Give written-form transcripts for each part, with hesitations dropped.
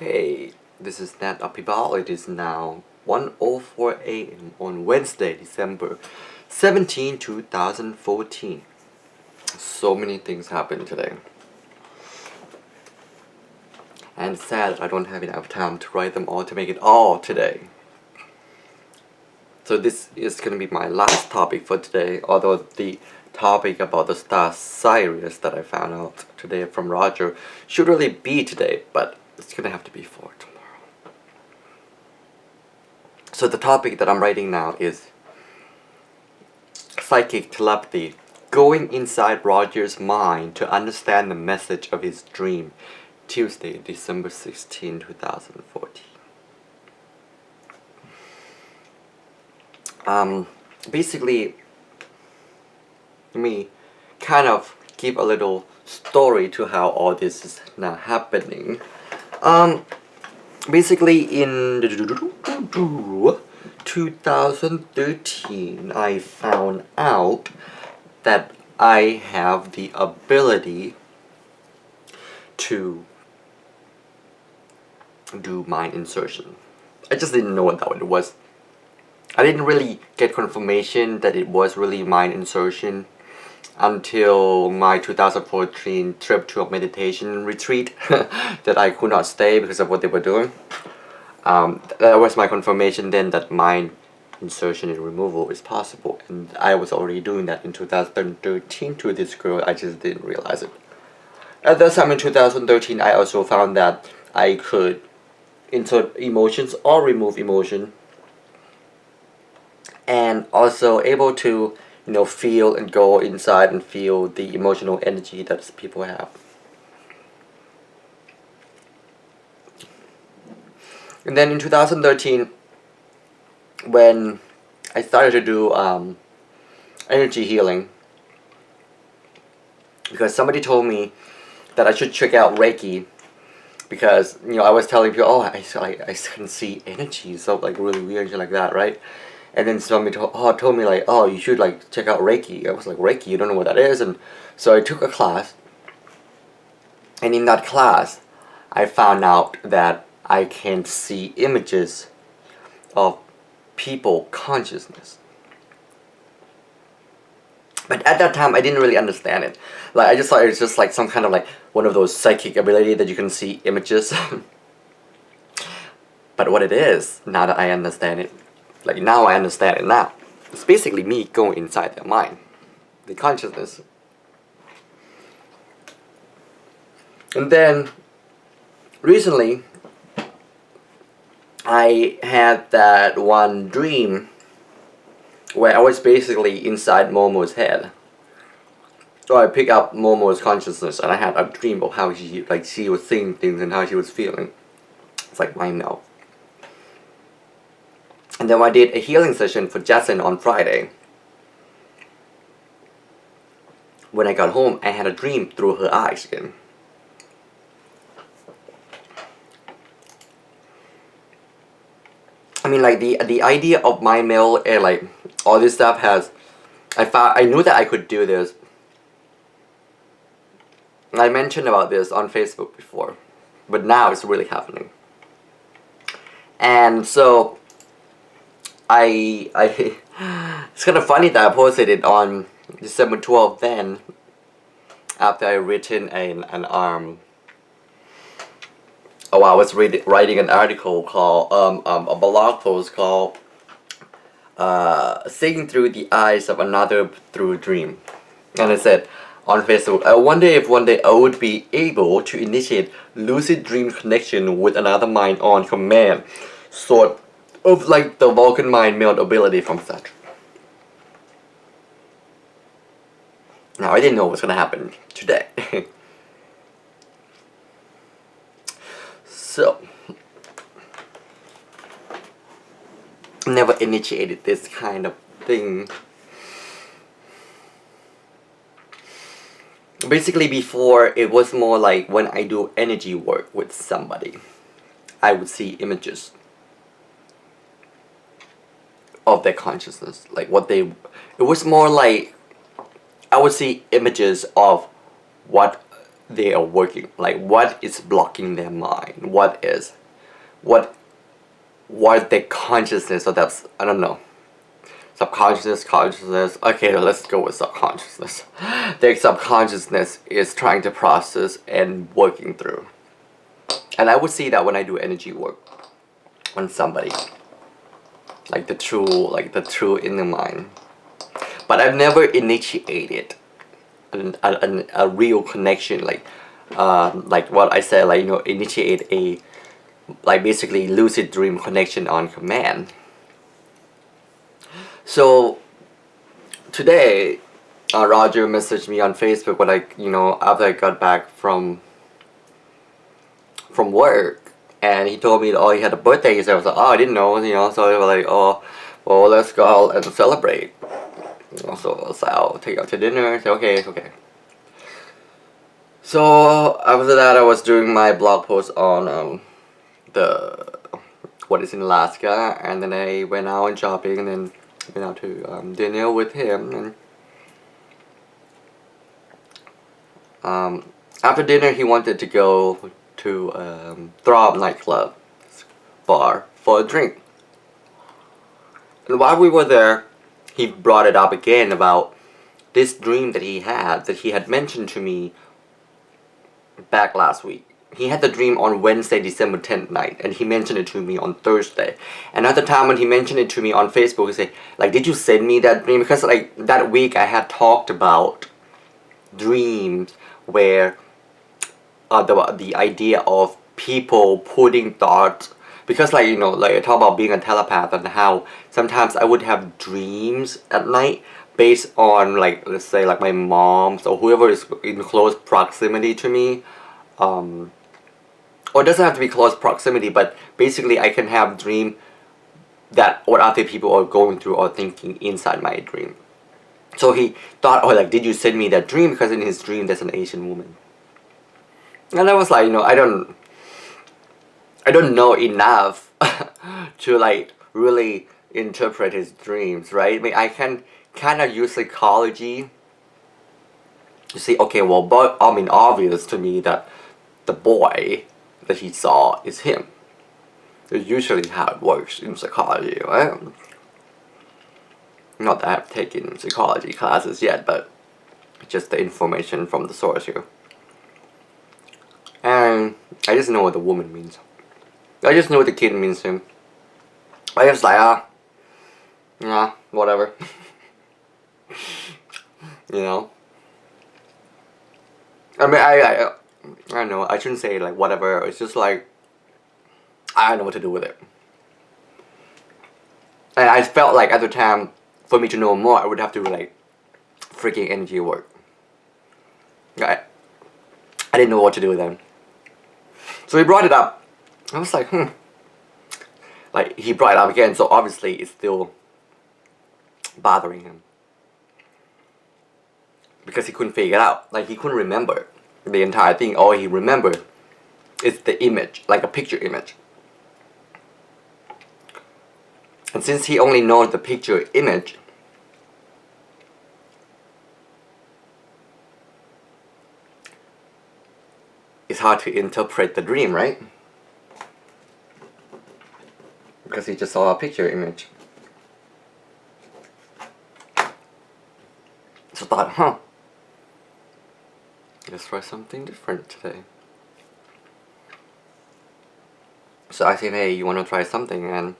Hey, this is Apibal. It is now 1:04 a.m. on Wednesday, December 17, 2014. So many things happened today. And it's sad I don't have enough time to write them all to make it all today. So this is going to be my last topic for today, although the topic about the star Sirius that I found out today from Roger should really be today, but it's going to have to be for tomorrow. So the topic that I'm writing now is Psychic-Telepathy, going inside Roger's mind to understand the message of his dream, Tuesday, December 16, 2014. Basically, let me kind of give a little story to how all this is now happening. Basically in 2013, I found out that I have the ability to do mind insertion. I just didn't know what that one was. I didn't really get confirmation that it was really mind insertion until my 2014 trip to a meditation retreat that I could not stay because of what they were doing. That was my confirmation then that mind insertion and removal is possible, and I was already doing that in 2013 to this girl. I just didn't realize it. At that time in 2013, I also found that I could insert emotions or remove emotion, and also able to feel and go inside and feel the emotional energy that people have. And then in 2013, when I started to do energy healing, because somebody told me that I should check out Reiki, because I was telling people, oh, I can see energy, so like really weird and like that, right? And then somebody told me like, oh, you should like check out Reiki. I was like, Reiki, you don't know what that is? And so I took a class, and in that class I found out that I can see images of people consciousness. But at that time I didn't really understand it. Like I just thought it was just like some kind of like one of those psychic ability that you can see images. But what it is, now that I understand it, like now I understand it now. It's basically me going inside their mind, the consciousness. And then recently I had that one dream where I was basically inside Momo's head. So I picked up Momo's consciousness and I had a dream of how she was seeing things and how she was feeling. It's like mindmeld. And then I did a healing session for Jason on Friday. When I got home, I had a dream through her eyes again. I mean, like the idea of mindmeld and like all this stuff has, I knew that I could do this. I mentioned about this on Facebook before, but now it's really happening. And so it's kind of funny that I posted it on December 12th then, after I written I was writing an article called, a blog post called, Seeing Through the Eyes of Another Through a Dream. And I said on Facebook, I wonder if one day I would be able to initiate lucid dream connection with another mind on command, sort of like the Vulcan mind meld ability from Star Trek. Now I didn't know what's gonna happen today. So never initiated this kind of thing. Basically before, it was more like when I do energy work with somebody, I would see images of their consciousness, like it was more like I would see images of what they are working, like what is blocking their mind, what their consciousness, or that's, I don't know, subconscious, consciousness, okay, let's go with subconsciousness. Their subconsciousness is trying to process and working through. And I would see that when I do energy work on somebody, like the true inner mind. But I've never initiated a real connection, like what I said, like, you know, initiate a, like, basically lucid dream connection on command. So today, Roger messaged me on Facebook when I, you know, after I got back from work, and he told me that, oh, he had a birthday. So I was like, oh, I didn't know, you know. So I was like, oh, well, let's go out and celebrate. You know, so I'll take you out to dinner. I said, okay, it's okay. So after that, I was doing my blog post on what is in Alaska, and then I went out and shopping, and then went out to dinner with him. And after dinner, he wanted to go to Throb nightclub bar for a drink. And while we were there, he brought it up again about this dream that he had mentioned to me back last week. He had the dream on Wednesday, December 10th night, and he mentioned it to me on Thursday. And at the time when he mentioned it to me on Facebook, he said, like, did you send me that dream? Because, like, that week I had talked about dreams where the idea of people putting thoughts, because, like, you know, like I talk about being a telepath and how sometimes I would have dreams at night based on, like, let's say, like my mom's or whoever is in close proximity to me, or it doesn't have to be close proximity, but basically I can have dream that what other people are going through or thinking inside my dream. So he thought, oh, like, did you send me that dream? Because in his dream there's an Asian woman. And I was like, you know, I don't know enough to, like, really interpret his dreams, right? I mean, I can kind of use psychology to say, okay, well, but I mean, obvious to me that the boy that he saw is him. It's usually how it works in psychology, right? Not that I have taken psychology classes yet, but just the information from the source here. And I just know what the woman means. I just know what the kid means to him. I just like, yeah, whatever. You know? I mean, I don't know, I shouldn't say, like, whatever. It's just like, I don't know what to do with it. And I felt like at the time, for me to know more, I would have to, like, freaking energy work. I didn't know what to do with them. So he brought it up. I was like, Like, he brought it up again, so obviously it's still bothering him. Because he couldn't figure it out. Like, he couldn't remember the entire thing. All he remembered is the image, like a picture image. And since he only knows the picture image, it's hard to interpret the dream, right? Because he just saw a picture image. So I thought, let's try something different today. So I said, hey, you want to try something? And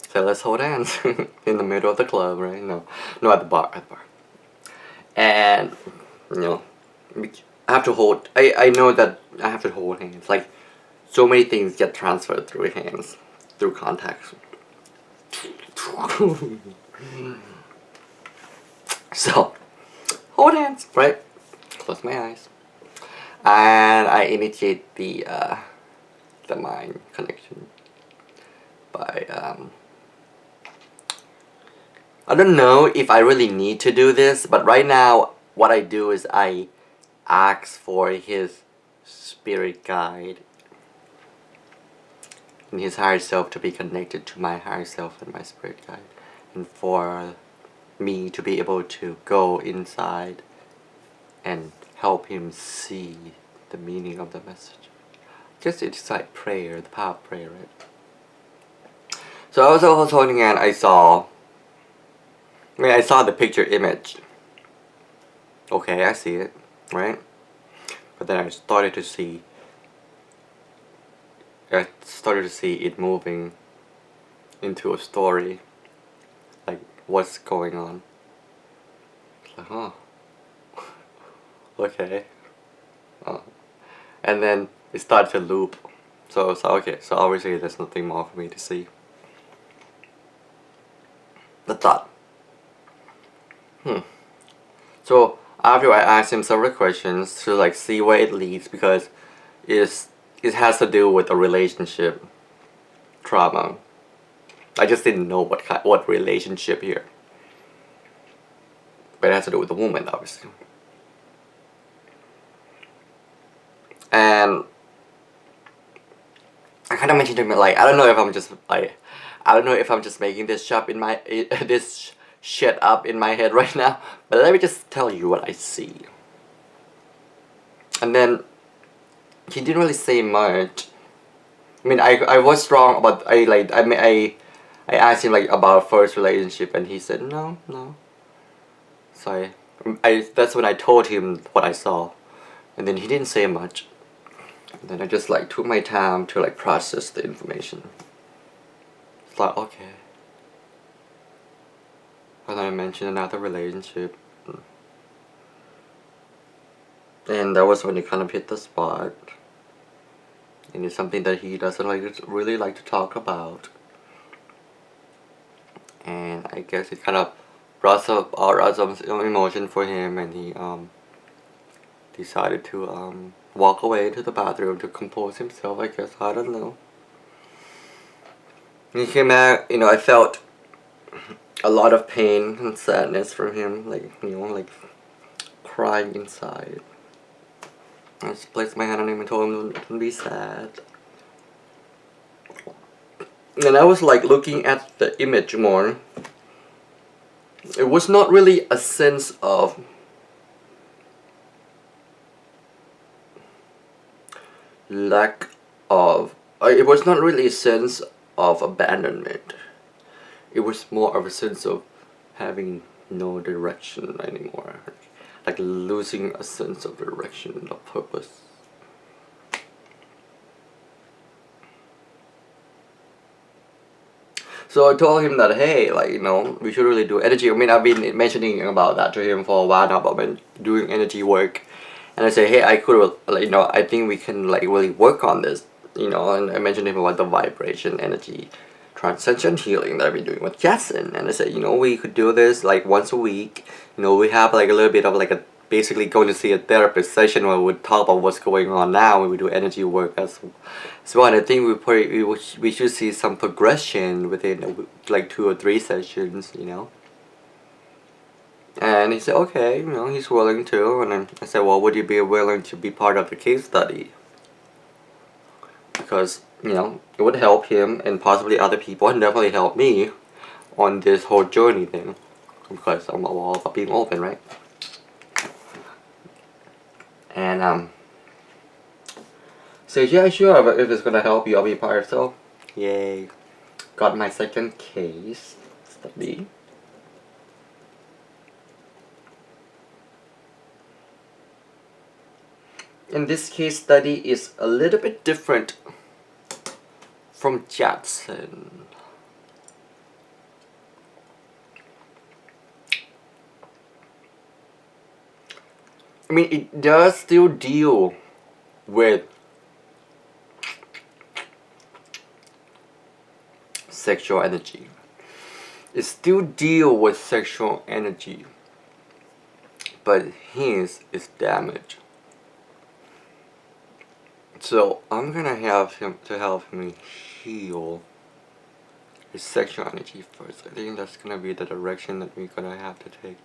so let's hold hands in the middle of the club, right? No, at the bar, And, you know, I have to hold, I know that I have to hold hands. Like, so many things get transferred through hands, through contacts. So, hold hands, right? Close my eyes. And I initiate the mind connection by, I don't know if I really need to do this, but right now, what I do is I ask for his spirit guide and his higher self to be connected to my higher self and my spirit guide, and for me to be able to go inside and help him see the meaning of the message. I guess it's like prayer, the power of prayer, right? So I was also holding and I saw the picture image. Okay, I see it, right? But then I started to see it moving into a story, like what's going on. It's like, huh, okay. And then it started to loop. So okay, so obviously there's nothing more for me to see. The thought. So after I asked him several questions to like see where it leads, because it has to do with a relationship trauma. I just didn't know what relationship here, but it has to do with the woman, obviously. And I kind of mentioned to him, like, I don't know if I'm just making this this shit up in my head right now, but let me just tell you what I see. And then he didn't really say much. I mean, I was wrong about I asked him like about first relationship, and he said no. So that's when I told him what I saw, and then he didn't say much. And then I just like took my time to like process the information. It's like, okay. And then I mentioned another relationship, and that was when it kind of hit the spot. And it's something that he doesn't really like to talk about. And I guess it kind of brought some emotion for him, and he decided to walk away to the bathroom to compose himself, I guess. I don't know. When he came back, I felt a lot of pain and sadness from him, like crying inside. I just placed my hand on him and told him to be sad. And I was like looking at the image more. It was not really a sense of it was not really a sense of abandonment. It was more of a sense of having no direction anymore. Like losing a sense of direction, of purpose. So I told him that, hey, we should really do energy. I mean, I've been mentioning about that to him for a while now, about doing energy work. And I say, hey, I could, I think we can really work on this, and I mentioned to him about the vibration, energy, transcension healing that I've been doing with Jason. And I said, we could do this once a week. We have a little bit of basically going to see a therapist session where we talk about what's going on now, and we do energy work as well. And I think we should see some progression within 2 or 3 sessions, And he said, okay, he's willing to. And I said, well, would you be willing to be part of the case study? Because, it would help him and possibly other people, and definitely help me on this whole journey thing. Because I'm all about being open, right? And, so yeah, sure, but if it's gonna help you, I'll be part. So, yay. Got my second case study. And this case study is a little bit different from Jackson. I mean, it does still deal with sexual energy. It still deal with sexual energy, but his is damaged. So I'm gonna have him to help me heal his sexual energy first. I think that's gonna be the direction that we're gonna have to take.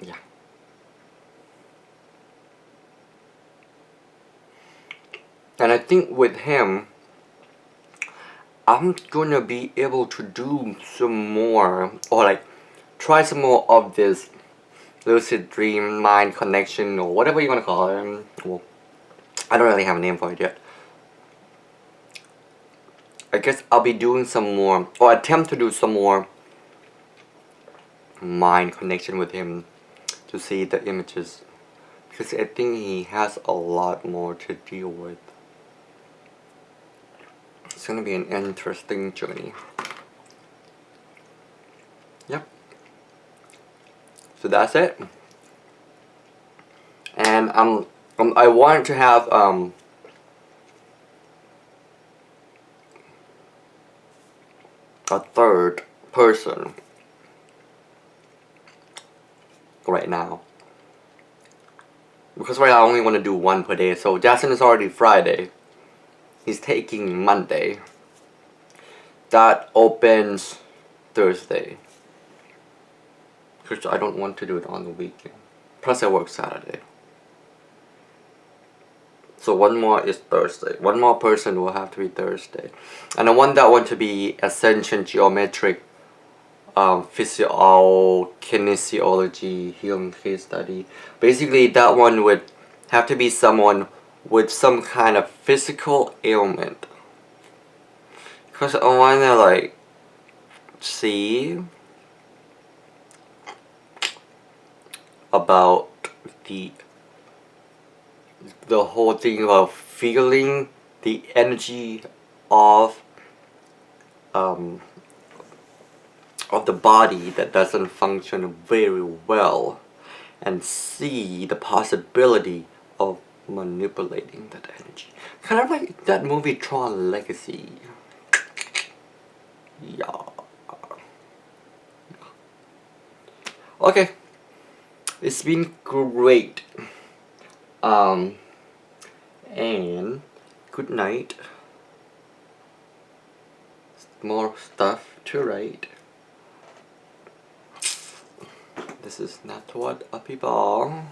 Yeah. And I think with him, I'm gonna be able to do some more, or try some more of this lucid dream, mind connection, or whatever you want to call it. Well, I don't really have a name for it yet. I guess I'll be doing some more, or attempt to do some more mind connection with him to see the images, because I think he has a lot more to deal with. It's gonna be an interesting journey. Yep. So that's it. And I wanted to have a third person right now, because right now I only want to do one per day. So Jackson is already Friday. He's taking Monday. That opens Thursday, because I don't want to do it on the weekend. Plus I work Saturday. So one more is Thursday. One more person will have to be Thursday. And I want that one to be Ascension Geometric Kinesiology Healing Case Study. Basically that one would have to be someone with some kind of physical ailment. Because I want to like see about the whole thing about feeling the energy of the body that doesn't function very well, and see the possibility of manipulating that energy. Kind of like that movie Tron Legacy. Yeah. Okay. It's been great. And good night. More stuff to write. This is Nattawat Apibal.